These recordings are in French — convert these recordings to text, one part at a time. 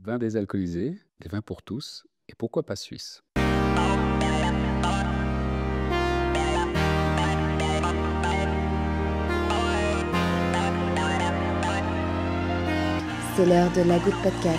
Vin désalcoolisé, des vins pour tous, et pourquoi pas suisse? C'est l'heure de la Goutte Podcast.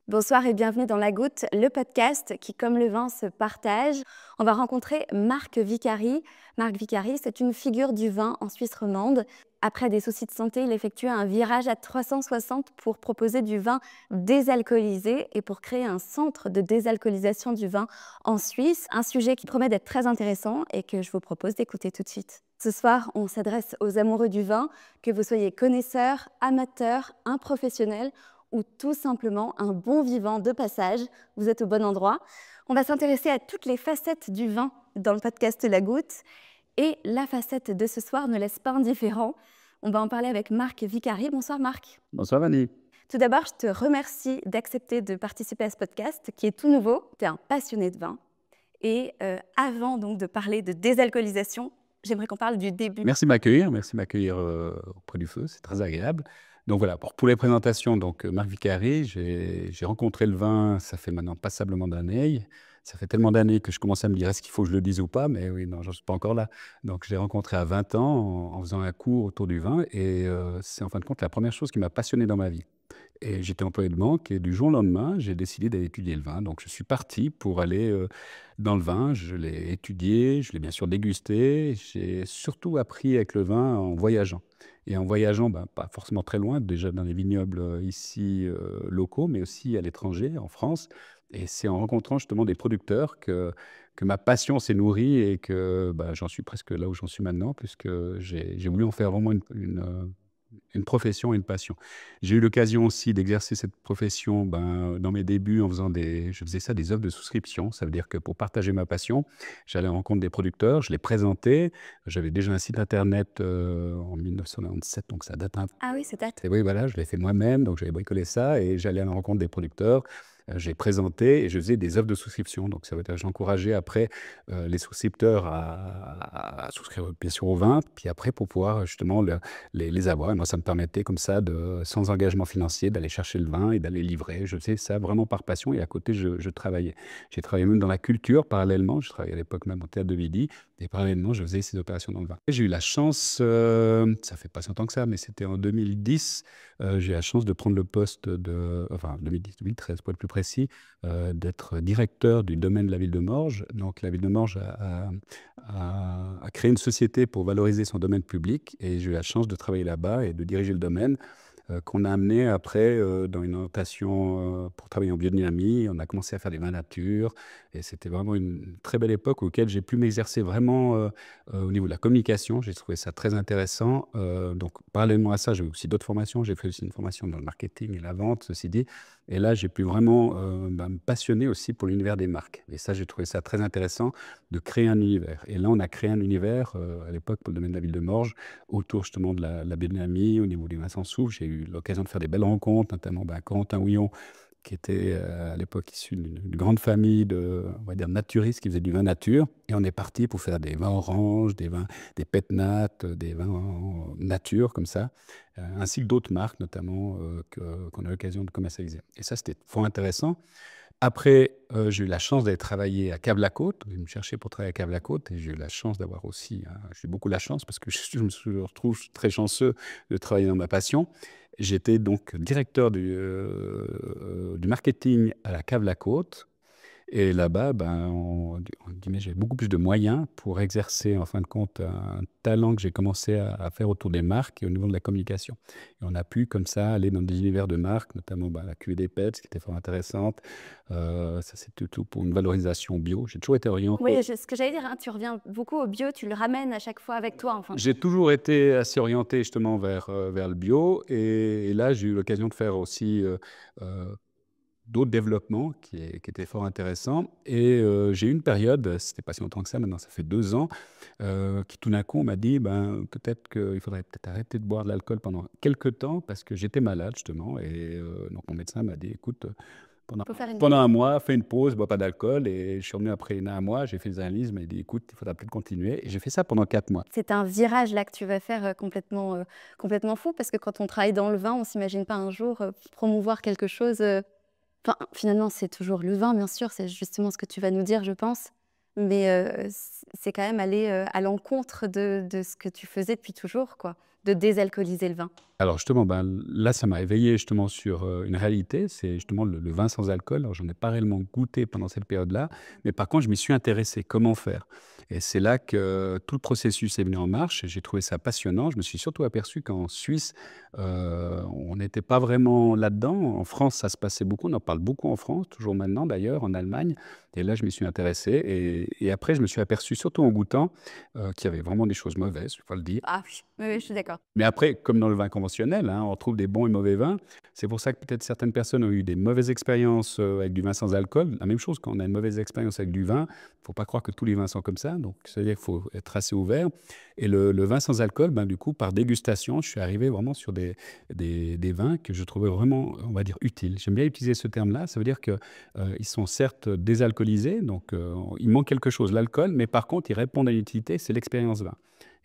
Bonsoir et bienvenue dans La Goutte, le podcast qui, comme le vin, se partage. On va rencontrer Marc Vicary. Marc Vicary, c'est une figure du vin en Suisse romande. Après des soucis de santé, il effectue un virage à 360 pour proposer du vin désalcoolisé et pour créer un centre de désalcoolisation du vin en Suisse. Un sujet qui promet d'être très intéressant et que je vous propose d'écouter tout de suite. Ce soir, on s'adresse aux amoureux du vin, que vous soyez connaisseur, amateur, un professionnel ou tout simplement un bon vivant de passage, vous êtes au bon endroit. On va s'intéresser à toutes les facettes du vin dans le podcast La Goutte. Et la facette de ce soir ne laisse pas indifférent. On va en parler avec Marc Vicary. Bonsoir Marc. Bonsoir Vanny. Tout d'abord, je te remercie d'accepter de participer à ce podcast qui est tout nouveau. Tu es un passionné de vin. Et avant donc de parler de désalcoolisation, j'aimerais qu'on parle du début. Merci de m'accueillir auprès du feu, c'est très agréable. Donc voilà, pour les présentations, donc Marc Vicary, j'ai rencontré le vin, ça fait maintenant passablement d'années. Ça fait tellement d'années que je commence à me dire est-ce qu'il faut que je le dise ou pas, mais oui, non, j'en suis pas encore là. Donc je l'ai rencontré à 20 ans en faisant un cours autour du vin et c'est en fin de compte la première chose qui m'a passionné dans ma vie. Et j'étais employé de banque et du jour au lendemain, j'ai décidé d'aller étudier le vin. Donc je suis parti pour aller dans le vin. Je l'ai étudié, je l'ai bien sûr dégusté. J'ai surtout appris avec le vin en voyageant. Et en voyageant, pas forcément très loin, déjà dans les vignobles ici locaux, mais aussi à l'étranger, en France. Et c'est en rencontrant justement des producteurs que ma passion s'est nourrie et que j'en suis presque là où j'en suis maintenant, puisque j'ai voulu en faire vraiment une profession et une passion. J'ai eu l'occasion aussi d'exercer cette profession dans mes débuts en faisant je faisais ça, des offres de souscription. Ça veut dire que pour partager ma passion, j'allais à la rencontre des producteurs, je les présentais. J'avais déjà un site internet en 1997, donc ça date un peu. Ah oui, c'est date. Et oui, voilà, je l'ai fait moi-même, donc j'avais bricolé ça et j'allais à la rencontre des producteurs. J'ai présenté et je faisais des offres de souscription. Donc ça veut dire j'encourageais après les souscripteurs à souscrire bien sûr au vin, puis après pour pouvoir justement les avoir. Et moi, ça me permettait comme ça, sans engagement financier, d'aller chercher le vin et d'aller livrer. Je faisais ça vraiment par passion et à côté, je travaillais. J'ai travaillé même dans la culture parallèlement. Je travaillais à l'époque même au Théâtre de Midi et parallèlement, je faisais ces opérations dans le vin. Et j'ai eu la chance, ça fait pas si longtemps que ça, mais c'était en 2010, j'ai eu la chance de prendre le poste enfin 2010, 2013 pour être plus précis, d'être directeur du domaine de la ville de Morges. Donc la ville de Morges a créé une société pour valoriser son domaine public et j'ai eu la chance de travailler là-bas et de diriger le domaine qu'on a amené après dans une orientation pour travailler en biodynamie. On a commencé à faire des vins nature et c'était vraiment une très belle époque auquel j'ai pu m'exercer vraiment au niveau de la communication. J'ai trouvé ça très intéressant. Donc parallèlement à ça, j'ai eu aussi d'autres formations. J'ai fait aussi une formation dans le marketing et la vente, ceci dit. Et là, j'ai pu vraiment me passionner aussi pour l'univers des marques. Et ça, j'ai trouvé ça très intéressant de créer un univers. Et là, on a créé un univers à l'époque pour le domaine de la ville de Morges, autour justement de la biodynamie, au niveau du vin sans soufre. J'ai eu l'occasion de faire des belles rencontres, notamment Corentin Houillon, qui était à l'époque issu d'une grande famille on va dire, naturistes qui faisaient du vin nature. Et on est parti pour faire des vins oranges, des pétnates, des vins en nature, comme ça, ainsi que d'autres marques, notamment, qu'on a eu l'occasion de commercialiser. Et ça, c'était fort intéressant. Après, j'ai eu la chance d'aller travailler à Cave-la-Côte. Ils me cherchaient pour travailler à Cave-la-Côte et j'ai eu la chance d'avoir aussi, j'ai eu beaucoup la chance parce que je me retrouve très chanceux de travailler dans ma passion. J'étais donc directeur du marketing à la Cave-la-Côte et là-bas, on guillemets, j'avais beaucoup plus de moyens pour exercer, en fin de compte, un talent que j'ai commencé à faire autour des marques et au niveau de la communication. Et on a pu, comme ça, aller dans des univers de marques, notamment la cuvée des Pets, qui était fort intéressante. Ça, c'est tout pour une valorisation bio. J'ai toujours été orienté. Oui, ce que j'allais dire, hein, tu reviens beaucoup au bio, tu le ramènes à chaque fois avec toi. Enfin. J'ai toujours été assez orienté justement vers le bio. Et là, j'ai eu l'occasion de faire aussi d'autres développements qui étaient fort intéressants. Et j'ai eu une période, c'était pas si longtemps que ça, maintenant ça fait 2 ans, qui tout d'un coup on m'a dit peut-être qu'il faudrait peut-être arrêter de boire de l'alcool pendant quelques temps parce que j'étais malade justement. Et donc mon médecin m'a dit écoute, pendant, Faut faire une pendant pause. un mois, fait une pause, bois pas d'alcool. Et je suis revenu après un mois, j'ai fait des analyses, il m'a dit, écoute, il faudra peut-être continuer. Et j'ai fait ça pendant 4 mois. C'est un virage là que tu vas faire complètement fou parce que quand on travaille dans le vin, on s'imagine pas un jour promouvoir quelque chose. Enfin, finalement, c'est toujours le vin, bien sûr, c'est justement ce que tu vas nous dire, je pense. Mais c'est quand même aller à l'encontre de ce que tu faisais depuis toujours, quoi, de désalcooliser le vin. Alors justement, ben, là, ça m'a éveillé justement sur une réalité, c'est justement le vin sans alcool. Alors j'en ai pas réellement goûté pendant cette période-là, mais par contre, je m'y suis intéressé, comment faire? Et c'est là que tout le processus est venu en marche et j'ai trouvé ça passionnant. Je me suis surtout aperçu qu'en Suisse, on n'était pas vraiment là-dedans. En France, ça se passait beaucoup, on en parle beaucoup en France, toujours maintenant d'ailleurs, en Allemagne. Et là, je m'y suis intéressé et après, je me suis aperçu, surtout en goûtant, qu'il y avait vraiment des choses mauvaises, il faut le dire. Ah oui, oui, oui, je suis d'accord. Mais après, comme dans le vin conventionnel, hein, on trouve des bons et mauvais vins. C'est pour ça que peut-être certaines personnes ont eu des mauvaises expériences avec du vin sans alcool. La même chose, quand on a une mauvaise expérience avec du vin, il ne faut pas croire que tous les vins sont comme ça. Donc, c'est-à-dire qu'il faut être assez ouvert. Et le vin sans alcool, ben, du coup, par dégustation, je suis arrivé vraiment sur des vins que je trouvais vraiment, on va dire, utiles. J'aime bien utiliser ce terme-là. Ça veut dire qu'ils sont certes désalcoolisés, donc il manque quelque chose, l'alcool, mais par contre, ils répondent à une utilité, c'est l'expérience vin.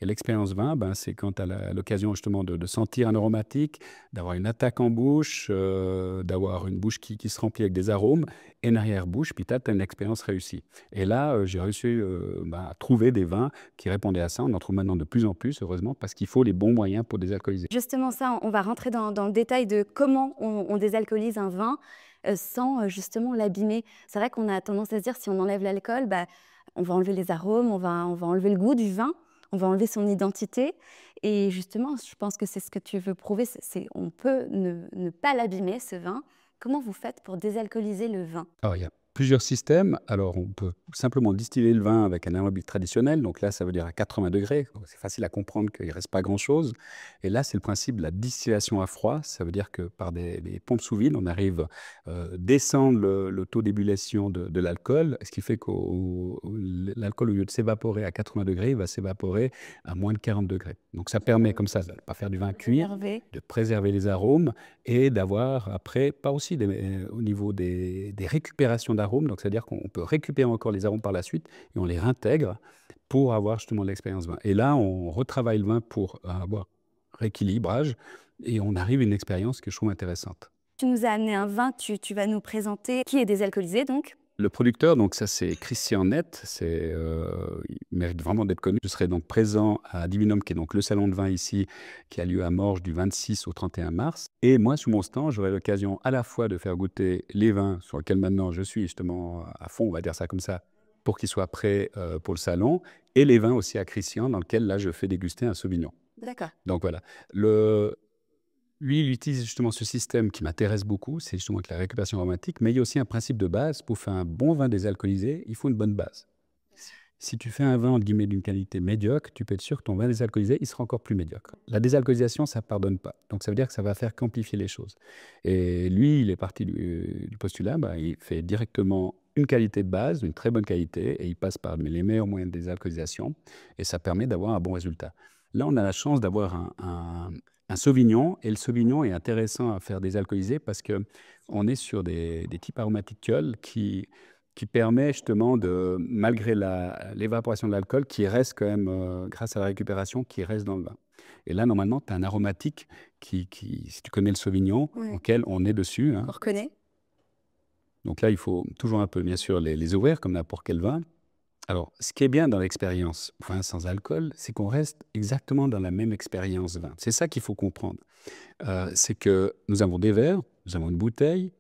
Et l'expérience vin, ben, c'est quand tu as l'occasion justement de sentir un aromatique, d'avoir une attaque en bouche, d'avoir une bouche qui se remplit avec des arômes, et une arrière-bouche, puis tu as une expérience réussie. Et là, j'ai réussi ben, à trouver des vins qui répondaient à ça. On en trouve maintenant de plus en plus, heureusement, parce qu'il faut les bons moyens pour désalcooliser. Justement, ça, on va rentrer dans le détail de comment on désalcoolise un vin sans justement l'abîmer. C'est vrai qu'on a tendance à se dire si on enlève l'alcool, bah, on va enlever les arômes, on va enlever le goût du vin, on va enlever son identité. Et justement, je pense que c'est ce que tu veux prouver, on peut ne pas l'abîmer, ce vin. Comment vous faites pour désalcooliser le vin? Alors, il y a plusieurs systèmes. Alors, on peut simplement distiller le vin avec un alambic traditionnel. Donc là, ça veut dire à 80 degrés. Donc, c'est facile à comprendre qu'il ne reste pas grand-chose. Et là, c'est le principe de la distillation à froid. Ça veut dire que par des pompes sous vide, on arrive à descendre le taux d'ébullition de l'alcool, ce qui fait que l'alcool, au lieu de s'évaporer à 80 degrés, il va s'évaporer à moins de 40 degrés. Donc ça permet comme ça de ne pas faire du vin cuir, Hervé. de préserver les arômes et d'avoir après, pas aussi au niveau des récupérations d'arômes, donc c'est-à-dire qu'on peut récupérer encore les arômes par la suite et on les réintègre pour avoir justement l'expérience vin. Et là, on retravaille le vin pour avoir rééquilibrage et on arrive à une expérience que je trouve intéressante. Tu nous as amené un vin, tu vas nous présenter, qui est désalcoolisé donc. Le producteur, donc ça c'est Christian Net, il mérite vraiment d'être connu. Je serai donc présent à Divinum, qui est donc le salon de vin ici, qui a lieu à Morges du 26 au 31 mars. Et moi, sous mon stand, j'aurai l'occasion à la fois de faire goûter les vins sur lesquels maintenant je suis justement à fond, on va dire ça comme ça, pour qu'ils soient prêts pour le salon, et les vins aussi à Christian, dans lequel là je fais déguster un Sauvignon. D'accord. Donc voilà. Lui, il utilise justement ce système qui m'intéresse beaucoup, c'est justement avec la récupération aromatique, mais il y a aussi un principe de base. Pour faire un bon vin désalcoolisé, il faut une bonne base. Si tu fais un vin entre guillemets d'une qualité médiocre, tu peux être sûr que ton vin désalcoolisé, il sera encore plus médiocre. La désalcoolisation, ça ne pardonne pas. Donc ça veut dire que ça va faire qu'amplifier les choses. Et lui, il est parti du postulat, bah, il fait directement une qualité de base, une très bonne qualité, et il passe par les meilleurs moyens de désalcoolisation, et ça permet d'avoir un bon résultat. Là, on a la chance d'avoir un Sauvignon, et le Sauvignon est intéressant à faire désalcooliser parce qu'on est sur des types aromatiques qui permet justement de, malgré l'évaporation de l'alcool, qui reste quand même, grâce à la récupération, qui reste dans le vin. Et là, normalement, tu as un aromatique si tu connais le Sauvignon, Ouais. auquel on est dessus. Hein. On reconnaît. Donc là, il faut toujours un peu, bien sûr, les ouvrir, comme n'importe quel vin. Alors, ce qui est bien dans l'expérience vin sans alcool, c'est qu'on reste exactement dans la même expérience vin. C'est ça qu'il faut comprendre. C'est que nous avons des verres, nous avons une bouteille,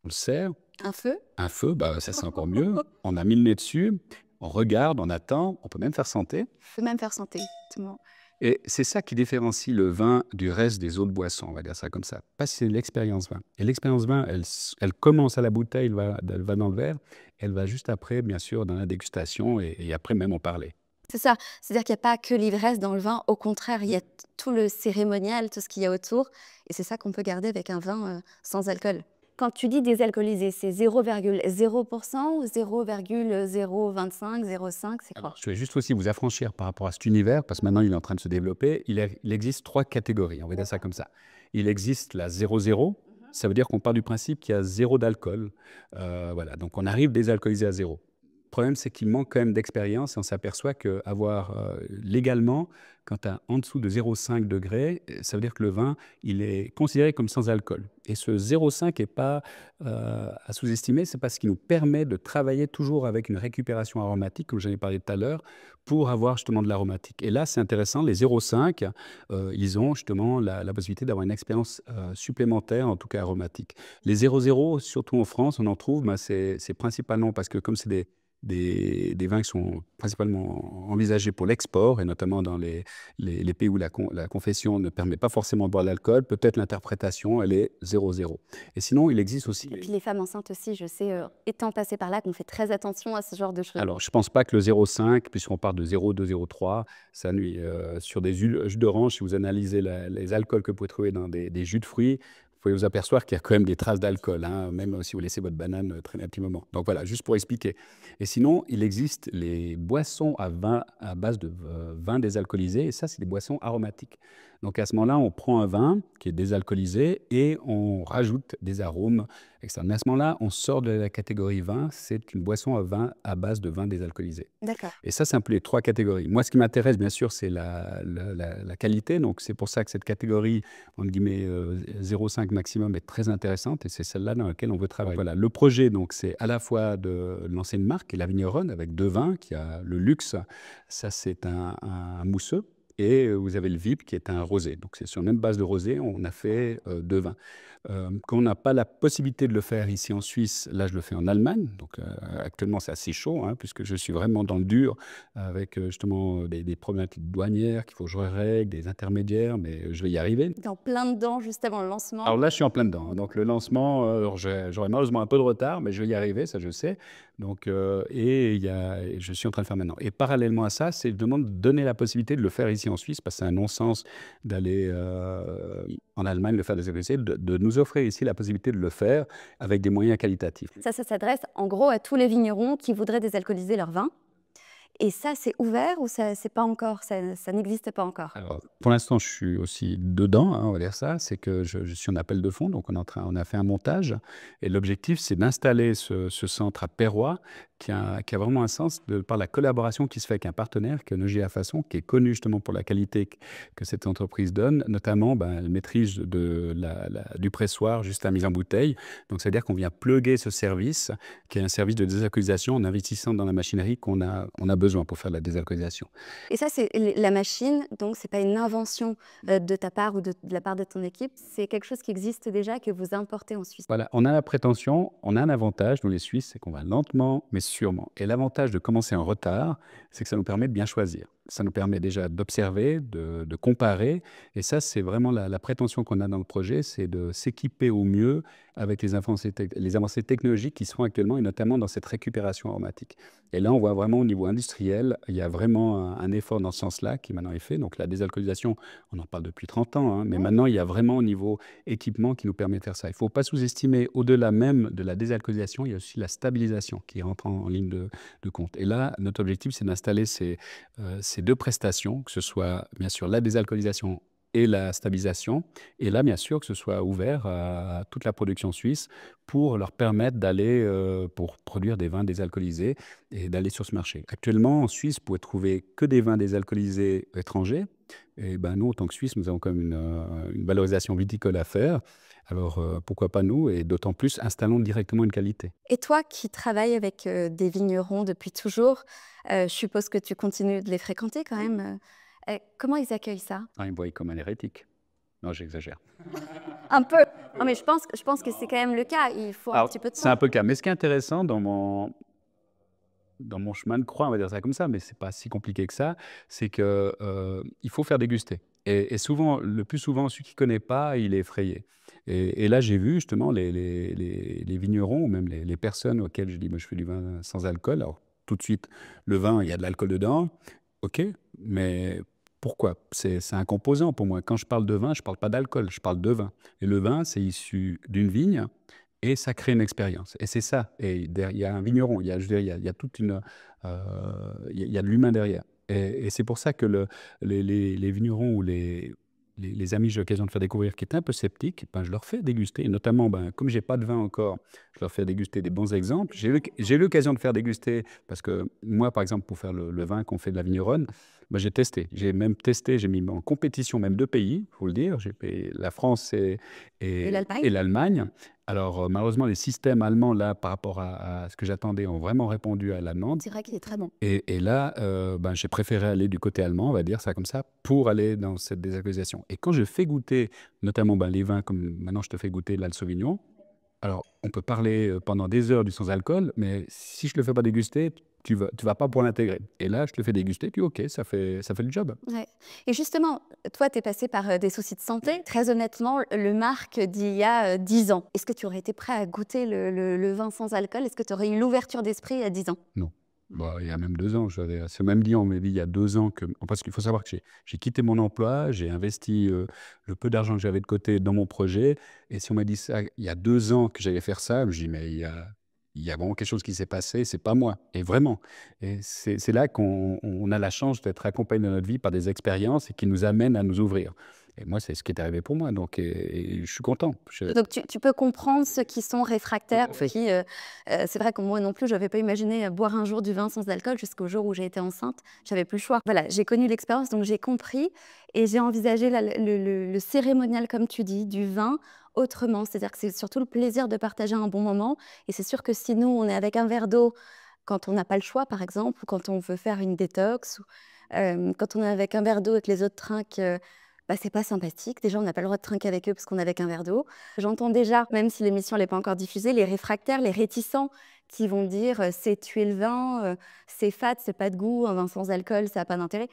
on le sert, Un feu. un feu, bah, ça c'est encore mieux. On a mis le nez dessus, on regarde, on attend, on peut même faire santé. Je peux même faire santé. Exactement. Et c'est ça qui différencie le vin du reste des autres boissons, on va dire ça comme ça. Parce que c'est l'expérience vin. Et l'expérience vin, elle commence à la bouteille, elle va dans le verre, elle va juste après, bien sûr, dans la dégustation et après même en parler. C'est ça. C'est-à-dire qu'il n'y a pas que l'ivresse dans le vin. Au contraire, il y a tout le cérémonial, tout ce qu'il y a autour. Et c'est ça qu'on peut garder avec un vin sans alcool. Quand tu dis désalcoolisé, c'est 0,0% ou 0,025, 0,5, c'est quoi? Je vais juste aussi vous affranchir par rapport à cet univers, parce que maintenant il est en train de se développer. Il existe 3 catégories, on va dire ça comme ça. Il existe la 0,0, Ça veut dire qu'on part du principe qu'il y a zéro d'alcool. Voilà, donc on arrive désalcoolisé à zéro. Le problème, c'est qu'il manque quand même d'expérience et on s'aperçoit qu'avoir légalement, quand tu as en dessous de 0,5 degrés, ça veut dire que le vin, il est considéré comme sans alcool. Et ce 0,5 n'est pas à sous-estimer, c'est parce qu'il nous permet de travailler toujours avec une récupération aromatique, comme j'en ai parlé tout à l'heure, pour avoir justement de l'aromatique. Et là, c'est intéressant, les 0,5, ils ont justement la possibilité d'avoir une expérience supplémentaire, en tout cas aromatique. Les 0,0, surtout en France, on en trouve, ben c'est principalement parce que comme c'est des vins qui sont principalement envisagés pour l'export, et notamment dans les pays où la confession ne permet pas forcément de boire de l'alcool, peut-être l'interprétation, elle est 0,0. Et sinon, il existe aussi... Et puis les femmes enceintes aussi, je sais, étant passées par là, qu'on fait très attention à ce genre de choses. Alors, je ne pense pas que le 0,5, puisqu'on part de 0,2, 0,3, ça nuit. Sur des jus d'orange, si vous analysez les alcools que vous pouvez trouver dans des jus de fruits, vous pouvez vous apercevoir qu'il y a quand même des traces d'alcool, hein, même si vous laissez votre banane traîner un petit moment. Donc voilà, juste pour expliquer. Et sinon, il existe les boissons à base de vin désalcoolisé, et ça, c'est des boissons aromatiques. Donc à ce moment-là, on prend un vin qui est désalcoolisé et on rajoute des arômes externes. Mais à ce moment-là, on sort de la catégorie vin, c'est une boisson à base de vin désalcoolisé. D'accord. Et ça, c'est un peu les trois catégories. Moi, ce qui m'intéresse, bien sûr, c'est la qualité. Donc, c'est pour ça que cette catégorie, entre guillemets, 0,5 maximum est très intéressante et c'est celle-là dans laquelle on veut travailler. Voilà, le projet, donc, c'est à la fois de lancer une marque, et la Vigneronne, avec deux vins, qui a le luxe, ça, c'est un mousseux. Et vous avez le VIP qui est un rosé. Donc, c'est sur la même base de rosé, on a fait deux vins. Quand on n'a pas la possibilité de le faire ici en Suisse, là, je le fais en Allemagne. Donc, actuellement, c'est assez chaud, hein, puisque je suis vraiment dans le dur, avec justement des problématiques douanières qu'il faut que je règle, des intermédiaires, mais je vais y arriver. Tu es en plein dedans juste avant le lancement. Alors là, je suis en plein dedans, hein. Donc, le lancement, j'aurai malheureusement un peu de retard, mais je vais y arriver, ça je sais. Donc, je suis en train de le faire maintenant. Et parallèlement à ça, c'est je demande de donner la possibilité de le faire ici en Suisse, parce que c'est un non-sens d'aller en Allemagne le faire désalcooliser, de nous offrir ici la possibilité de le faire avec des moyens qualitatifs. Ça s'adresse en gros à tous les vignerons qui voudraient désalcooliser leur vin. Et ça, c'est ouvert ou ça, c'est pas encore, ça n'existe pas encore? Alors, pour l'instant, je suis aussi dedans, hein, on va dire ça. C'est que je suis en appel de fonds, donc on a fait un montage. Et l'objectif, c'est d'installer ce centre à Perrois, qui a vraiment un sens par la collaboration qui se fait avec un partenaire, qui est Nogia Façon, qui est connu justement pour la qualité que cette entreprise donne, notamment elle maîtrise du pressoir jusqu'à la mise en bouteille. Donc, c'est-à-dire qu'on vient plugger ce service, qui est un service de désalcoolisation, en investissant dans la machinerie qu'on a besoin pour faire la désalcoolisation. Et ça, c'est la machine, donc c'est pas une invention de ta part ou de la part de ton équipe, c'est quelque chose qui existe déjà, que vous importez en Suisse. Voilà, on a la prétention, on a un avantage, nous les Suisses, c'est qu'on va lentement mais sûrement. Et l'avantage de commencer en retard, c'est que ça nous permet de bien choisir. Ça nous permet déjà d'observer, de comparer. Et ça, c'est vraiment la prétention qu'on a dans le projet, c'est de s'équiper au mieux avec les avancées technologiques qui sont actuellement, et notamment dans cette récupération aromatique. Et là, on voit vraiment au niveau industriel, il y a vraiment un effort dans ce sens-là qui maintenant est fait. Donc la désalcoolisation, on en parle depuis 30 ans, hein, mais maintenant, il y a vraiment au niveau équipement qui nous permet de faire ça. Il ne faut pas sous-estimer, au-delà même de la désalcoolisation, il y a aussi la stabilisation qui rentre en ligne de compte. Et là, notre objectif, c'est d'installer ces deux prestations, que ce soit bien sûr la désalcoolisation et la stabilisation, et là, bien sûr, que ce soit ouvert à toute la production suisse pour leur permettre d'aller, pour produire des vins désalcoolisés et d'aller sur ce marché. Actuellement, en Suisse, vous pouvez trouver que des vins désalcoolisés étrangers. Et nous, en tant que Suisse, nous avons quand même une valorisation viticole à faire. Alors, pourquoi pas nous? Et d'autant plus, installons directement une qualité. Et toi qui travailles avec des vignerons depuis toujours, je suppose que tu continues de les fréquenter quand même. Comment ils accueillent ça? Ils me voient comme un hérétique. Non, j'exagère. Un peu. Non, mais je pense que c'est quand même le cas. Il faut un petit peu de temps. C'est un peu le cas. Mais ce qui est intéressant dans mon chemin de croix, on va dire ça comme ça, mais c'est pas si compliqué que ça, c'est que il faut faire déguster. Et souvent, le plus souvent, celui qui connaît pas, il est effrayé. Et là, j'ai vu justement les vignerons, ou même les personnes auxquelles je dis, moi, je fais du vin sans alcool. Alors, tout de suite, le vin, il y a de l'alcool dedans. OK, mais pourquoi? C'est un composant pour moi. Quand je parle de vin, je parle pas d'alcool, je parle de vin. Et le vin, c'est issu d'une vigne et ça crée une expérience. Et c'est ça. Et il y a un vigneron, je veux dire, il y a toute une, il y a de l'humain derrière. Et c'est pour ça que les vignerons ou les amis que j'ai l'occasion de faire découvrir qui étaient un peu sceptiques, ben, je leur fais déguster. Et notamment, ben, comme j'ai pas de vin encore, je leur fais déguster des bons exemples. J'ai eu l'occasion de faire déguster, parce que moi, par exemple, pour faire le vin qu'on fait de la vigneronne, ben, j'ai testé. J'ai même testé, j'ai mis en compétition même 2 pays, il faut le dire. J'ai fait la France Et et l'Allemagne? l'Allemagne. Alors, malheureusement, les systèmes allemands, là, par rapport à ce que j'attendais, ont vraiment répondu à la demande. C'est vrai qu'il est très bon. Et là, ben, j'ai préféré aller du côté allemand, on va dire ça comme ça, pour aller dans cette désalcoolisation. Et quand je fais goûter, notamment ben, les vins, comme maintenant je te fais goûter là, le Sauvignon, alors on peut parler pendant des heures du sans-alcool, mais si je ne le fais pas déguster, tu vas pas pour l'intégrer. Et là, je te le fais déguster, tu dis OK, ça fait le job. Ouais. Et justement, toi, tu es passé par des soucis de santé. Très honnêtement, le Marc d'il y a 10 ans, est-ce que tu aurais été prêt à goûter le vin sans alcool? Est-ce que tu aurais eu l'ouverture d'esprit à 10 ans? Non. Bah, il y a même 2 ans, c'est même dit, on m'a dit il y a 2 ans que... Parce qu'il faut savoir que j'ai quitté mon emploi, j'ai investi le peu d'argent que j'avais de côté dans mon projet. Et si on m'a dit ça il y a 2 ans que j'allais faire ça, je dis mais il y a vraiment quelque chose qui s'est passé, c'est pas moi. Et vraiment. Et c'est là qu'on a la chance d'être accompagné dans notre vie par des expériences et qui nous amènent à nous ouvrir. Et moi, c'est ce qui est arrivé pour moi. Donc, et je suis content. Donc tu peux comprendre ceux qui sont réfractaires, qui, c'est vrai que moi non plus, je n'avais pas imaginé boire un jour du vin sans alcool jusqu'au jour où j'ai été enceinte. J'avais plus le choix. Voilà, j'ai connu l'expérience, donc j'ai compris et j'ai envisagé le cérémonial, comme tu dis, du vin autrement. C'est-à-dire que c'est surtout le plaisir de partager un bon moment. Et c'est sûr que si nous, on est avec un verre d'eau quand on n'a pas le choix, par exemple, ou quand on veut faire une détox, ou quand on est avec un verre d'eau et que les autres trinquent, bah, c'est pas sympathique. Déjà, on n'a pas le droit de trinquer avec eux parce qu'on est avec un verre d'eau. J'entends déjà, même si l'émission n'est pas encore diffusée, les réfractaires, les réticents qui vont dire c'est tuer le vin, c'est fade, c'est pas de goût, un vin sans alcool, ça n'a pas d'intérêt.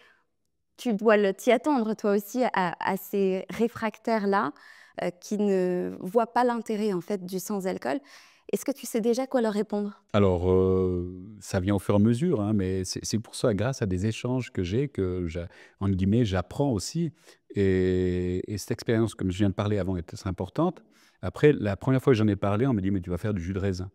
Tu dois t'y attendre, toi aussi, à ces réfractaires-là qui ne voient pas l'intérêt en fait du sans-alcool. Est-ce que tu sais déjà quoi leur répondre? Alors, ça vient au fur et à mesure, hein, mais c'est pour ça, grâce à des échanges que j'ai, entre guillemets, «j'apprends» aussi. Et cette expérience, comme je viens de parler avant, est très importante. Après, la première fois que j'en ai parlé, on m'a dit: «Mais tu vas faire du jus de raisin».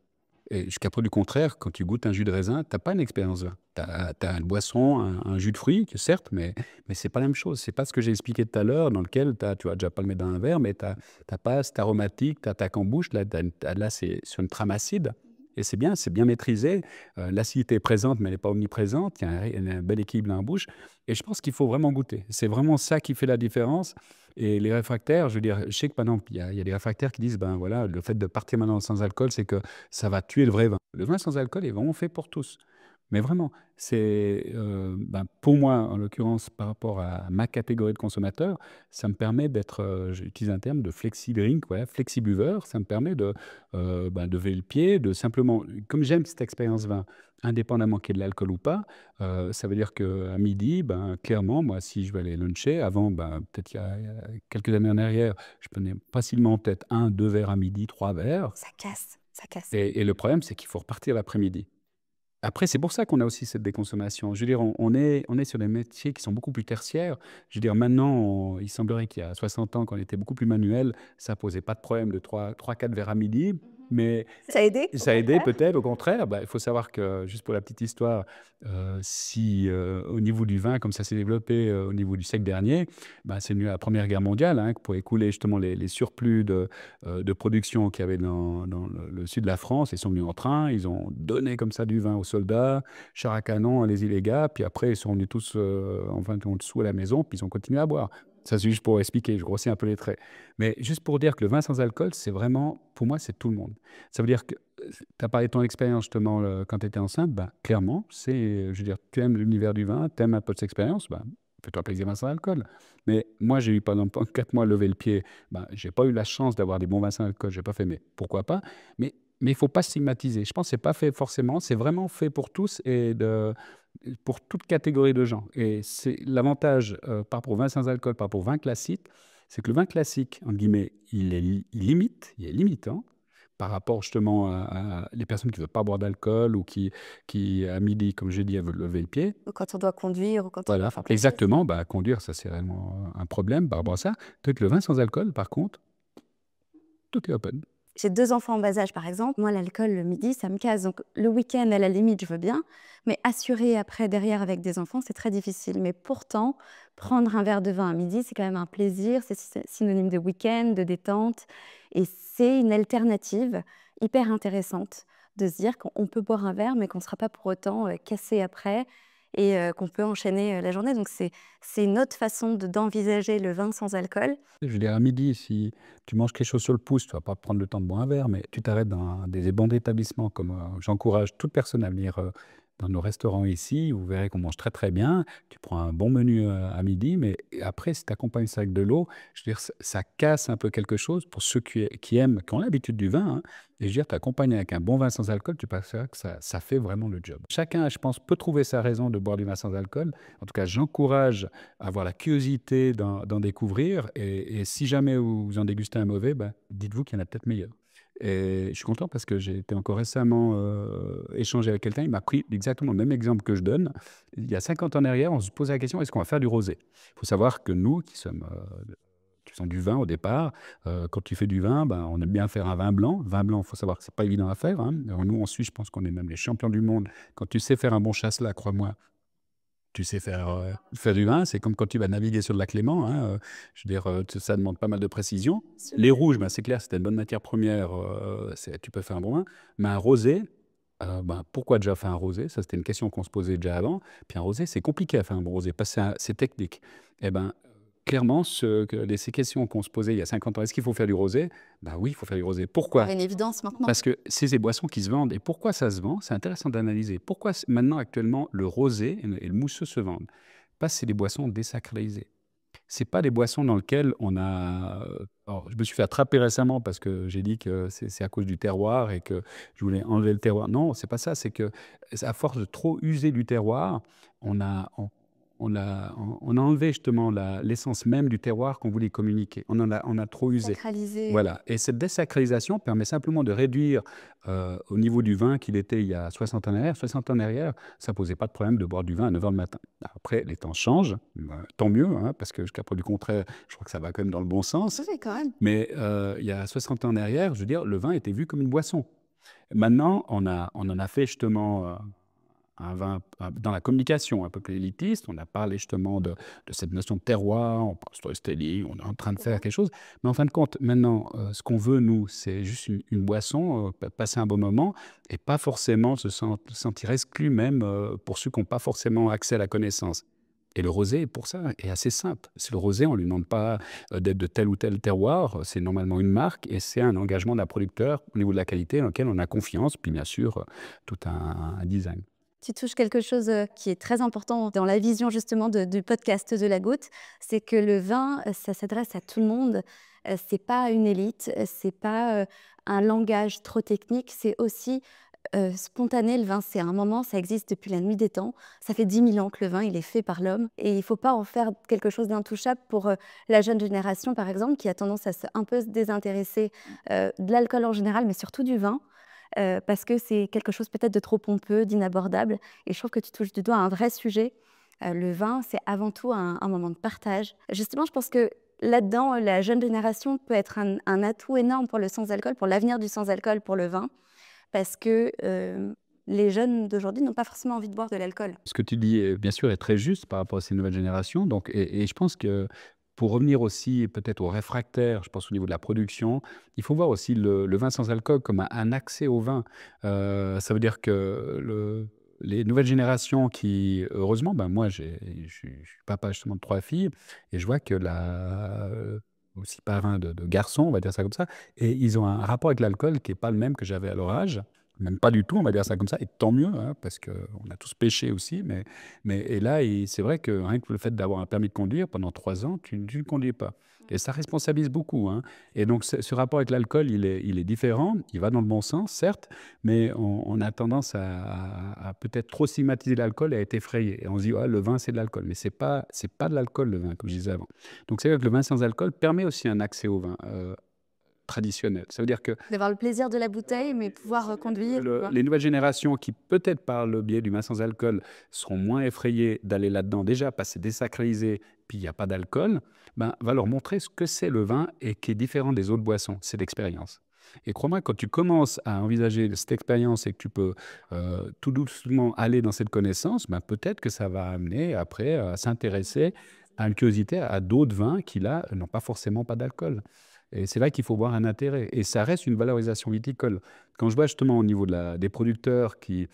Et jusqu'à preuve du contraire, quand tu goûtes un jus de raisin, tu as pas une expérience vin. Tu as une boisson, un jus de fruits, que certes, mais c'est pas la même chose. C'est pas ce que j'ai expliqué tout à l'heure, dans lequel tu vas déjà pas le mettre dans un verre, mais tu as pas cet aromatique, tu attaques en bouche. Là, c'est sur une trame acide. Et c'est bien maîtrisé. L'acidité est présente, mais elle n'est pas omniprésente. Il y a un bel équilibre dans la bouche. Et je pense qu'il faut vraiment goûter. C'est vraiment ça qui fait la différence. Et les réfractaires, je veux dire, je sais que par exemple, il y a des réfractaires qui disent, ben voilà, le fait de partir maintenant sans alcool, c'est que ça va tuer le vrai vin. Le vin sans alcool est vraiment fait pour tous. Mais vraiment, c'est ben, pour moi, en l'occurrence, par rapport à ma catégorie de consommateur, ça me permet d'être, j'utilise un terme de flexi-drink, ouais, flexi-buveur. Ça me permet ben, de lever le pied, de simplement, comme j'aime cette expérience vin, indépendamment qu'il y ait de l'alcool ou pas, ça veut dire qu'à midi, ben, clairement, moi, si je vais aller luncher, avant, ben, peut-être il y a quelques années en arrière, je prenais facilement peut-être 1, 2 verres à midi, 3 verres. Ça casse, ça casse. Et le problème, c'est qu'il faut repartir l'après-midi. Après, c'est pour ça qu'on a aussi cette déconsommation. Je veux dire, on est sur des métiers qui sont beaucoup plus tertiaires. Je veux dire, maintenant, il semblerait qu'il y a 60 ans, quand on était beaucoup plus manuel, ça posait pas de problème de 3, 4 verres à midi. Mais Ça a aidé, au ça a aidé contraire. peut-être, au contraire. Bah, il faut savoir que, juste pour la petite histoire, si au niveau du vin, comme ça s'est développé au niveau du siècle dernier, bah, c'est venu à la Première Guerre mondiale, hein, pour écouler justement les surplus de production qu'il y avait dans le sud de la France. Ils sont venus en train, ils ont donné comme ça du vin aux soldats, char à canon, allez-y les gars. Puis après, ils sont venus tous en dessous à la maison, puis ils ont continué à boire. Ça, c'est juste pour expliquer, je grossis un peu les traits. Mais juste pour dire que le vin sans alcool, c'est vraiment, pour moi, c'est tout le monde. Ça veut dire que tu as parlé de ton expérience justement quand tu étais enceinte, bah, clairement, je veux dire, tu aimes l'univers du vin, tu aimes un peu cette expérience, bah, fais-toi plaisir vin sans alcool. Mais moi, j'ai eu pendant 4 mois levé le pied, bah, j'ai pas eu la chance d'avoir des bons vins sans alcool, j'ai pas fait, mais pourquoi pas. Mais il faut pas stigmatiser. Je pense que c'est pas fait forcément, c'est vraiment fait pour tous pour toute catégorie de gens. Et c'est l'avantage par rapport au vin sans alcool, par rapport au vin classique, c'est que le vin classique, en guillemets, il est limitant par rapport justement à les personnes qui ne veulent pas boire d'alcool ou qui, à midi, comme j'ai dit, elles veulent lever le pied. Ou quand on doit conduire, ou quand on doit Voilà, faire plein de choses. exactement. Bah, conduire, ça, c'est réellement un problème par rapport à ça. Peut-être le vin sans alcool, par contre, tout est open. J'ai 2 enfants en bas âge, par exemple. Moi, l'alcool, le midi, ça me casse. Donc, le week-end, à la limite, je veux bien. Mais assurer après, derrière, avec des enfants, c'est très difficile. Mais pourtant, prendre un verre de vin à midi, c'est quand même un plaisir. C'est synonyme de week-end, de détente. Et c'est une alternative hyper intéressante de se dire qu'on peut boire un verre, mais qu'on ne sera pas pour autant cassé après et qu'on peut enchaîner la journée. Donc, c'est une autre façon d'envisager le vin sans alcool. Je veux dire, à midi, si tu manges quelque chose sur le pouce, tu vas pas prendre le temps de boire un verre, mais tu t'arrêtes dans des bons établissements comme j'encourage toute personne à venir dans nos restaurants ici. Vous verrez qu'on mange très très bien. Tu prends un bon menu à midi, mais après, si tu accompagnes ça avec de l'eau, je veux dire, ça casse un peu quelque chose pour ceux qui aiment, qui ont l'habitude du vin, hein. Et je veux dire, tu accompagnes avec un bon vin sans alcool, tu passeras que ça fait vraiment le job. Chacun, je pense, peut trouver sa raison de boire du vin sans alcool. En tout cas, j'encourage à avoir la curiosité d'en découvrir. Et si jamais vous en dégustez un mauvais, ben, dites-vous qu'il y en a peut-être meilleur. Et je suis content parce que j'ai été encore récemment échangé avec quelqu'un. Il m'a pris exactement le même exemple que je donne. Il y a 50 ans en arrière, on se posait la question, est-ce qu'on va faire du rosé? Il faut savoir que nous, qui faisons du vin au départ, quand tu fais du vin, ben, on aime bien faire un vin blanc. Vin blanc, il faut savoir que c'est pas évident à faire, hein. Alors, nous, en Suisse, je pense qu'on est même les champions du monde. Quand tu sais faire un bon chasselas, crois-moi, tu sais faire du vin, c'est comme quand tu vas naviguer sur le lac Léman, hein, je veux dire, ça demande pas mal de précision. Les rouges, ben, c'est clair, c'est une bonne matière première, tu peux faire un bon vin. Mais un rosé, ben, pourquoi déjà faire un rosé? Ça, c'était une question qu'on se posait déjà avant. Puis un rosé, c'est compliqué à faire un bon rosé, parce que c'est technique. Eh ben, clairement, ces questions qu'on se posait il y a 50 ans, est-ce qu'il faut faire du rosé? Ben oui, il faut faire du rosé. Pourquoi? C'est une évidence maintenant. Parce que c'est des boissons qui se vendent. Et pourquoi ça se vend? C'est intéressant d'analyser. Pourquoi maintenant, actuellement, le rosé et le mousseux se vendent? Parce que c'est des boissons désacralisées. C'est pas des boissons dans lesquelles on a. Alors, je me suis fait attraper récemment parce que j'ai dit que c'est à cause du terroir et que je voulais enlever le terroir. Non, c'est pas ça. C'est que à force de trop user du terroir, on a, on, on a enlevé justement l'essence même du terroir qu'on voulait communiquer. On a trop usé. Sacralisé. Voilà. Et cette désacralisation permet simplement de réduire au niveau du vin qu'il était il y a 60 ans en arrière. 60 ans en arrière, ça posait pas de problème de boire du vin à 9 h le matin. Après, les temps changent, tant mieux, hein, parce que jusqu'à preuve du contraire, je crois que ça va quand même dans le bon sens. Oui, quand même. Mais il y a 60 ans en arrière, je veux dire, le vin était vu comme une boisson. Maintenant, on en a fait justement un vin dans la communication un peu plus élitiste. On a parlé justement de cette notion de terroir, on parle de storytelling, on est en train de faire quelque chose. Mais en fin de compte, maintenant, ce qu'on veut, nous, c'est juste une boisson, passer un bon moment et pas forcément se sentir exclu même pour ceux qui n'ont pas forcément accès à la connaissance. Et le rosé, pour ça, est assez simple. C'est le rosé, on ne lui demande pas d'être de tel ou tel terroir. C'est normalement une marque et c'est un engagement d'un producteur au niveau de la qualité dans lequel on a confiance. Puis bien sûr, tout un design. Tu touches quelque chose qui est très important dans la vision justement du podcast de La Goutte, c'est que le vin, ça s'adresse à tout le monde. C'est pas une élite, c'est pas un langage trop technique, c'est aussi spontané. Le vin, c'est un moment, ça existe depuis la nuit des temps. Ça fait 10 000 ans que le vin, il est fait par l'homme. Et il ne faut pas en faire quelque chose d'intouchable pour la jeune génération, par exemple, qui a tendance à un peu se désintéresser de l'alcool en général, mais surtout du vin. Parce que c'est quelque chose peut-être de trop pompeux, d'inabordable. Et je trouve que tu touches du doigt un vrai sujet. Le vin, c'est avant tout un moment de partage. Justement, je pense que là-dedans, la jeune génération peut être un atout énorme pour le sans-alcool, pour l'avenir du sans-alcool, pour le vin, parce que les jeunes d'aujourd'hui n'ont pas forcément envie de boire de l'alcool. Ce que tu dis, bien sûr, est très juste par rapport à ces nouvelles générations. Donc, et je pense que pour revenir aussi peut-être aux réfractaires, je pense au niveau de la production, il faut voir aussi le vin sans alcool comme un accès au vin. Ça veut dire que les nouvelles générations qui, heureusement, ben moi, je suis papa justement de 3 filles, et je vois que aussi parrain de garçons, on va dire ça comme ça, et ils ont un rapport avec l'alcool qui n'est pas le même que j'avais à leur âge. Même pas du tout, on va dire ça comme ça, et tant mieux, hein, parce qu'on a tous péché aussi. Et là, c'est vrai que rien que le fait d'avoir un permis de conduire pendant 3 ans, tu ne conduis pas. Et ça responsabilise beaucoup, hein. Et donc, ce rapport avec l'alcool, il est différent. Il va dans le bon sens, certes, mais on a tendance à peut-être trop stigmatiser l'alcool et à être effrayé. Et on se dit, ah, le vin, c'est de l'alcool. Mais c'est pas de l'alcool, le vin, comme je disais avant. Donc, c'est vrai que le vin sans alcool permet aussi un accès au vin traditionnel. Ça veut dire que D'avoir le plaisir de la bouteille, mais pouvoir conduire. les nouvelles générations qui, peut-être par le biais du vin sans alcool, seront moins effrayées d'aller là-dedans, déjà parce que c'est désacralisé, puis il n'y a pas d'alcool, ben, va leur montrer ce que c'est le vin et qui est différent des autres boissons. C'est l'expérience. Et crois-moi, quand tu commences à envisager cette expérience et que tu peux tout doucement aller dans cette connaissance, ben, peut-être que ça va amener après à s'intéresser à une curiosité à d'autres vins qui, là, n'ont pas forcément pas d'alcool. Et c'est là qu'il faut voir un intérêt. Et ça reste une valorisation viticole. Quand je vois justement au niveau des producteurs qui,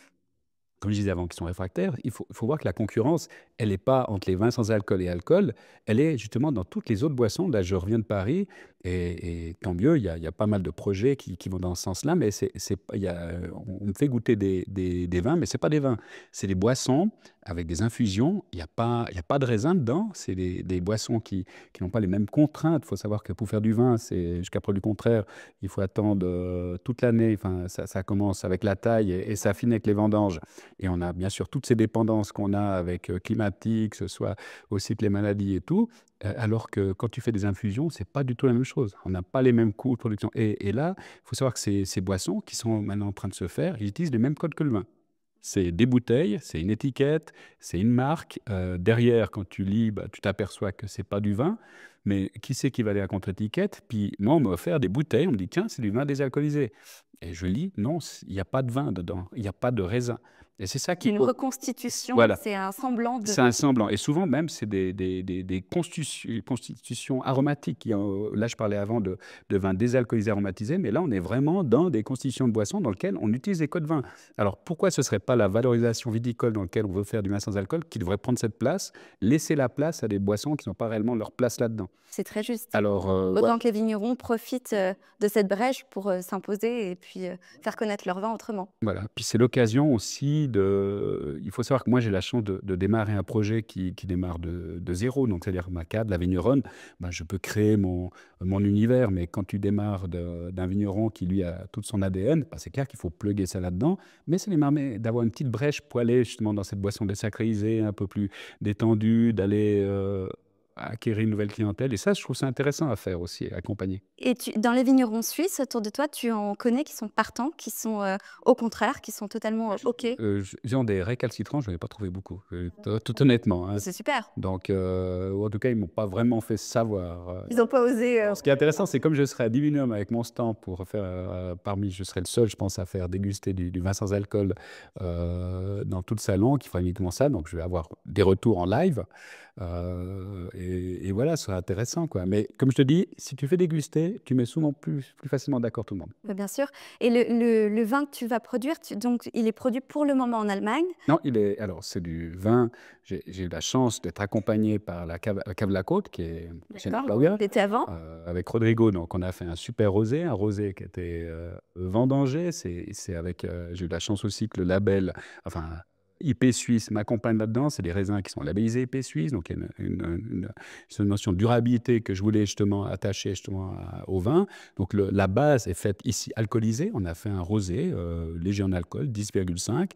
comme je disais avant, qui sont réfractaires, il faut voir que la concurrence, elle n'est pas entre les vins sans alcool et alcool, elle est justement dans toutes les autres boissons. Là, je reviens de Paris, et tant mieux, il y a pas mal de projets qui vont dans ce sens-là, mais on me fait goûter des vins, mais ce n'est pas des vins, c'est des boissons avec des infusions. Il y a pas de raisin dedans, c'est des boissons qui n'ont pas les mêmes contraintes. Il faut savoir que pour faire du vin, c'est jusqu'à preuve du contraire, il faut attendre toute l'année. Enfin, ça commence avec la taille et ça finit avec les vendanges. Et on a bien sûr toutes ces dépendances qu'on a avec climatiques, que ce soit aussi que les maladies et tout. Alors que quand tu fais des infusions, c'est pas du tout la même chose. On n'a pas les mêmes coûts de production. Et là, il faut savoir que ces boissons qui sont maintenant en train de se faire, ils utilisent les mêmes codes que le vin. C'est des bouteilles, c'est une étiquette, c'est une marque. Derrière, quand tu lis, bah, tu t'aperçois que c'est pas du vin. Mais qui c'est qui va aller à la contre-étiquette? Puis moi, on m'a offert des bouteilles. On me dit, tiens, c'est du vin désalcoolisé. Et je lis, non, il n'y a pas de vin dedans. Il n'y a pas de raisin. Et c'est ça C'est qui... une reconstitution, Voilà. c'est un semblant de... C'est un semblant. Et souvent même, c'est des constitutions aromatiques. Là, je parlais avant de vins désalcoolisés aromatisés, mais là, on est vraiment dans des constitutions de boissons dans lesquelles on utilise des codes vins. Alors, pourquoi ce ne serait pas la valorisation viticole dans laquelle on veut faire du vin sans alcool qui devrait prendre cette place, laisser la place à des boissons qui n'ont pas réellement leur place là-dedans? C'est très juste. Alors, Autant que les vignerons profitent de cette brèche pour s'imposer et puis faire connaître leur vin autrement. voilà. Puis c'est l'occasion aussi de... Il faut savoir que moi, j'ai la chance de démarrer un projet qui démarre de zéro. Donc, c'est-à-dire ma cave, la vigneronne, ben, je peux créer mon univers. Mais quand tu démarres d'un vigneron qui, lui, a tout son ADN, ben, c'est clair qu'il faut plugger ça là-dedans. Mais ça les permet d'avoir une petite brèche pour aller justement dans cette boisson désacralisée, un peu plus détendue, d'aller acquérir une nouvelle clientèle. Et ça, je trouve ça intéressant à faire aussi, à accompagner. Et dans les vignerons suisses autour de toi, tu en connais qui sont partants, qui sont au contraire, qui sont totalement OK. Genre des récalcitrants, je n'en ai pas trouvé beaucoup, tout honnêtement, hein. C'est super. Donc, en tout cas, ils ne m'ont pas vraiment fait savoir. Ils n'ont pas osé. Ce qui est intéressant, c'est comme je serai à Divinum avec mon stand pour faire, je serai le seul, je pense, à faire déguster du vin sans alcool dans tout le salon, qui fera uniquement ça. Donc, je vais avoir des retours en live. Et voilà, ce sera intéressant, quoi. Mais comme je te dis, si tu fais déguster, tu mets souvent plus facilement d'accord tout le monde. Bien sûr. Et le vin que tu vas produire, donc, il est produit pour le moment en Allemagne. Non, alors, c'est du vin. J'ai eu la chance d'être accompagné par la cave La Côte, qui est chez D'accord. Plaouia, L'été avant. avec Rodrigo. Donc, on a fait un super rosé, un rosé qui était vendangé. J'ai eu la chance aussi que le label, enfin, IP Suisse m'accompagne là-dedans. C'est des raisins qui sont labellisés IP Suisse. Donc, il y a une notion de durabilité que je voulais justement attacher justement au vin. Donc, la base est faite ici alcoolisée. On a fait un rosé léger en alcool, 10,5.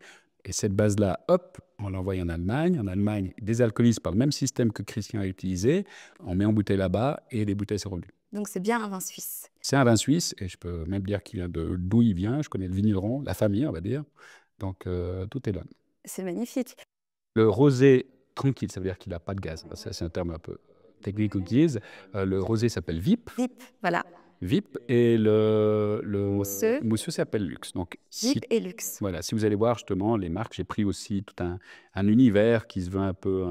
Et cette base-là, hop, on l'envoie en Allemagne. En Allemagne, ils désalcoolisent par le même système que Christian a utilisé. On met en bouteille là-bas et les bouteilles sont revenues. Donc c'est bien un vin suisse. C'est un vin suisse et je peux même dire d'où il vient. Je connais le vigneron, la famille, on va dire. Donc tout est là. C'est magnifique. Le rosé tranquille, ça veut dire qu'il n'a pas de gaz. Ça, c'est un terme un peu technique qu'on utilise. Le rosé s'appelle VIP. VIP, voilà. VIP et le Mousseux s'appelle Luxe. Donc, VIP et luxe. Voilà, si vous allez voir justement les marques, j'ai pris aussi tout un univers qui se veut un peu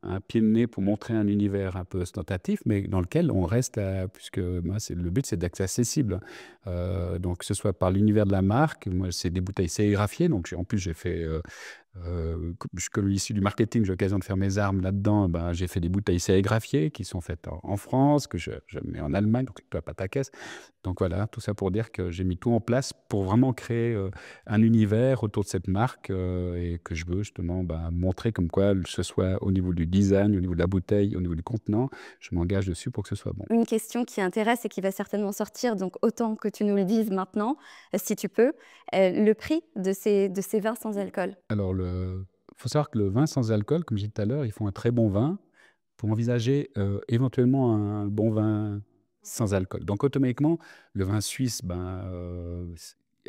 un pied de nez pour montrer un univers un peu ostentatif, mais dans lequel on reste, puisque moi, le but, c'est d'être accessible. Donc, que ce soit par l'univers de la marque, moi, c'est des bouteilles sérigraphiées. Donc, en plus, j'ai fait... comme issu du marketing, j'ai l'occasion de faire mes armes là-dedans. Ben, j'ai fait des bouteilles sérigraphiées qui sont faites en France, que je mets en Allemagne, donc tu n'as pas ta caisse. Donc voilà, tout ça pour dire que j'ai mis tout en place pour vraiment créer un univers autour de cette marque et que je veux justement montrer comme quoi, que ce soit au niveau du design, au niveau de la bouteille, au niveau du contenant, je m'engage dessus pour que ce soit bon. Une question qui intéresse et qui va certainement sortir, donc autant que tu nous le dises maintenant, si tu peux, le prix de ces vins sans alcool. Alors, faut savoir que le vin sans alcool, comme je disais tout à l'heure, ils font un très bon vin pour envisager éventuellement un bon vin sans alcool. Donc, automatiquement, le vin suisse,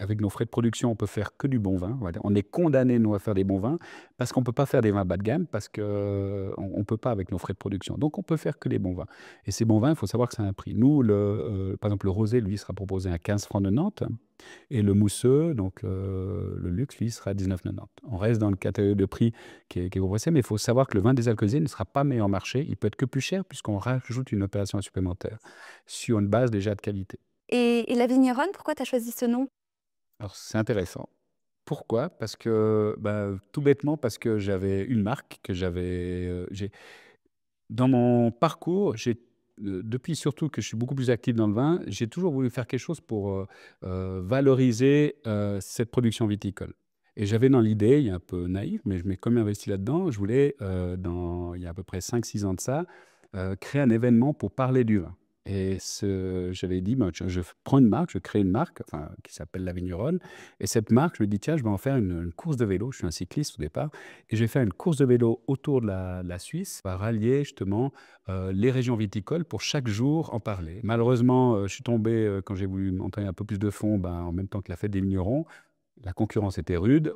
avec nos frais de production, on peut faire que du bon vin. Voilà. On est condamné, nous, à faire des bons vins parce qu'on ne peut pas faire des vins bas de gamme parce qu'on ne peut pas avec nos frais de production. Donc, on peut faire que des bons vins. Et ces bons vins, il faut savoir que ça a un prix. Nous, par exemple, le rosé, lui, sera proposé à 15 francs 90 et le mousseux, donc le luxe, lui, sera à 19,90. On reste dans le catalogue de prix qui est proposé, mais il faut savoir que le vin désalcoolisé ne sera pas meilleur marché. Il peut être que plus cher puisqu'on rajoute une opération supplémentaire sur une base déjà de qualité. Et la vigneronne, pourquoi tu as choisi ce nom? Alors, c'est intéressant. Pourquoi? Parce que, tout bêtement, parce que j'avais une marque que dans mon parcours, depuis surtout que je suis beaucoup plus actif dans le vin, j'ai toujours voulu faire quelque chose pour valoriser cette production viticole. Et j'avais dans l'idée, il est un peu naïf, mais je m'ai quand même investi là-dedans, je voulais, il y a à peu près 5-6 ans de ça, créer un événement pour parler du vin. Et j'avais dit, je prends une marque, je crée une marque enfin, qui s'appelle La Vigneronne. Et cette marque, je me dis, tiens, je vais en faire une course de vélo. Je suis un cycliste au départ. Et je vais faire une course de vélo autour de la Suisse, va rallier justement les régions viticoles pour chaque jour en parler. Malheureusement, je suis tombé, quand j'ai voulu monter un peu plus de fonds, en même temps que la fête des vignerons. La concurrence était rude.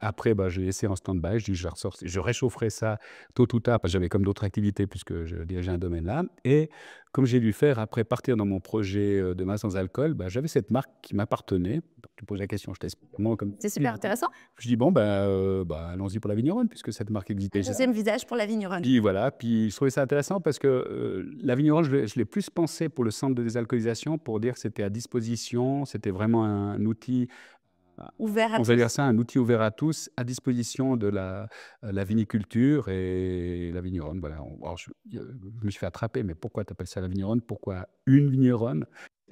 Après, j'ai laissé en stand-by. Je dis, je réchaufferai ça tôt ou tard, parce que j'avais comme d'autres activités, puisque je dirigeais un domaine là. Et comme j'ai dû faire, après partir dans mon projet de vin sans alcool, j'avais cette marque qui m'appartenait. Donc, tu poses la question, je t'explique comment. C'est super intéressant. Je dis, allons-y pour la vigneronne, puisque cette marque existe déjà. Deuxième visage pour la vigneronne. Puis voilà, puis je trouvais ça intéressant parce que la vigneronne, je l'ai plus pensé pour le centre de désalcoolisation, pour dire que c'était à disposition, c'était vraiment un outil Ouvert à on va tous. dire ça, un outil ouvert à tous, à disposition de la viniculture et la vigneronne. Voilà. Alors, je me suis fait attraper, mais pourquoi tu appelles ça la vigneronne? Pourquoi une vigneronne?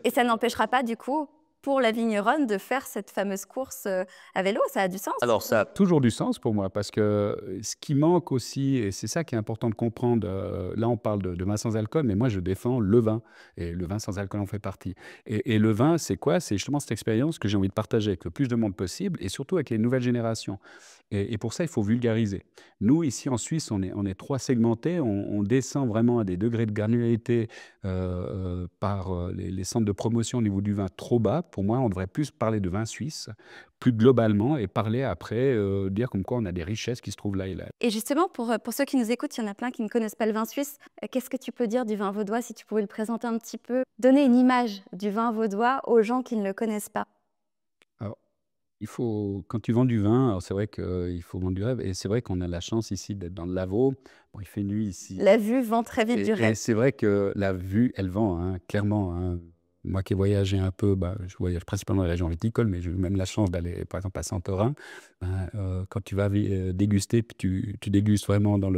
Et ça n'empêchera pas, du coup, pour la vigneronne de faire cette fameuse course à vélo. Ça a du sens. Alors ça a toujours du sens pour moi parce que ce qui manque aussi, et c'est ça qui est important de comprendre, là on parle de vin sans alcool, mais moi je défends le vin, et le vin sans alcool en fait partie. Et le vin, c'est quoi? C'est justement cette expérience que j'ai envie de partager avec le plus de monde possible et surtout avec les nouvelles générations. Et pour ça, il faut vulgariser. Nous, ici en Suisse, on est trois segmentés, on descend vraiment à des degrés de granularité par les centres de promotion au niveau du vin trop bas. Pour moi, on devrait plus parler de vin suisse plus globalement et parler après, dire comme quoi on a des richesses qui se trouvent là et là. Et justement, pour ceux qui nous écoutent, il y en a plein qui ne connaissent pas le vin suisse. Qu'est-ce que tu peux dire du vin vaudois, si tu pouvais le présenter un petit peu? Donner une image du vin vaudois aux gens qui ne le connaissent pas. Alors, quand tu vends du vin, alors c'est vrai qu'il faut vendre du rêve et c'est vrai qu'on a la chance ici d'être dans le Lavaux. Bon, il fait nuit ici La vue vend très vite du et rêve. c'est vrai que la vue, elle vend, hein, clairement, hein. Moi qui ai voyagé un peu, je voyage principalement dans les régions viticoles, mais j'ai eu même la chance d'aller, par exemple, à Santorin. Quand tu vas déguster, puis tu dégustes vraiment dans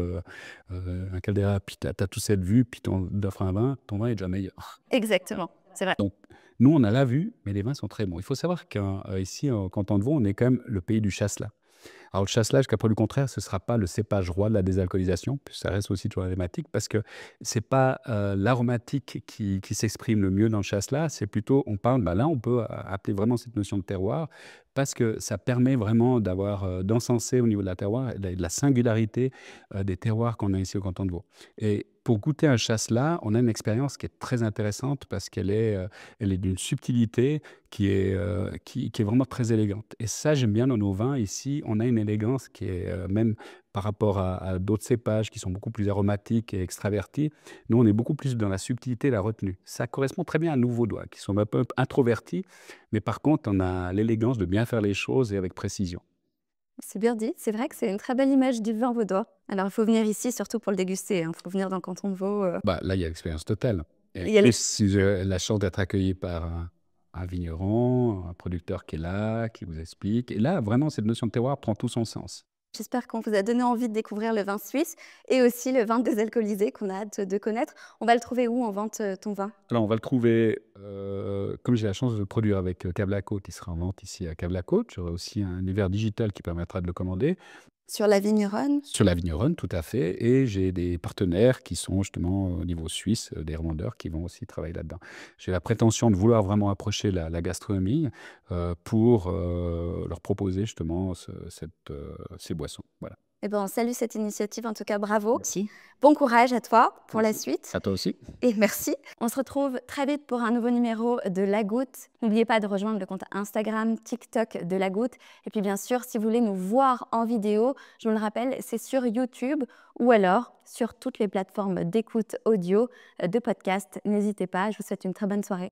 un caldera, puis tu as toute cette vue, puis on t'offre un vin, ton vin est déjà meilleur. Exactement, c'est vrai. Donc, nous, on a la vue, mais les vins sont très bons. Il faut savoir qu'ici, en Canton de Vaud, on est quand même le pays du chasselas. Alors, le chasselas, jusqu'à preuve du contraire, ce ne sera pas le cépage roi de la désalcoolisation, puis ça reste aussi toujours aromatique, parce que ce n'est pas l'aromatique qui s'exprime le mieux dans le chasselas, c'est plutôt, on parle, là, on peut appeler vraiment cette notion de terroir, parce que ça permet vraiment d'encenser au niveau de la terroir, de la singularité des terroirs qu'on a ici au canton de Vaud. Et pour goûter un chasselas, on a une expérience qui est très intéressante parce elle est d'une subtilité qui est vraiment très élégante. Et ça, j'aime bien dans nos vins. Ici, on a une élégance qui est même par rapport à d'autres cépages qui sont beaucoup plus aromatiques et extravertis. Nous, on est beaucoup plus dans la subtilité et la retenue. Ça correspond très bien à nous, Vaudois, qui sont un peu introvertis. Mais par contre, on a l'élégance de bien faire les choses et avec précision. C'est bien dit. C'est vrai que c'est une très belle image du vin vaudois. Alors, il faut venir ici, surtout pour le déguster. Il faut venir dans le canton de Vaud. Là, il y a l'expérience totale. Il y a Et si j'ai la chance d'être accueilli par un vigneron, un producteur qui est là, qui vous explique. Et là, vraiment, cette notion de terroir prend tout son sens. J'espère qu'on vous a donné envie de découvrir le vin suisse et aussi le vin désalcoolisé qu'on a hâte de connaître. On va le trouver où en vente, ton vin? Alors, on va le trouver, comme j'ai la chance de le produire avec Cave la Côte, il sera en vente ici à Cave la Côte. J'aurai aussi un univers digital qui permettra de le commander. Sur la vigneronne? Sur la vigneronne, tout à fait. Et j'ai des partenaires qui sont justement au niveau suisse, des revendeurs qui vont aussi travailler là-dedans. J'ai la prétention de vouloir vraiment approcher la gastronomie pour leur proposer justement ces boissons. Voilà. Eh ben, on salue cette initiative, en tout cas, bravo. Merci. Bon courage à toi pour la Merci. suite. À toi aussi. Et merci. On se retrouve très vite pour un nouveau numéro de La Goutte. N'oubliez pas de rejoindre le compte Instagram, TikTok de La Goutte. Et puis bien sûr, si vous voulez nous voir en vidéo, je vous le rappelle, c'est sur YouTube ou alors sur toutes les plateformes d'écoute audio de podcast. N'hésitez pas, je vous souhaite une très bonne soirée.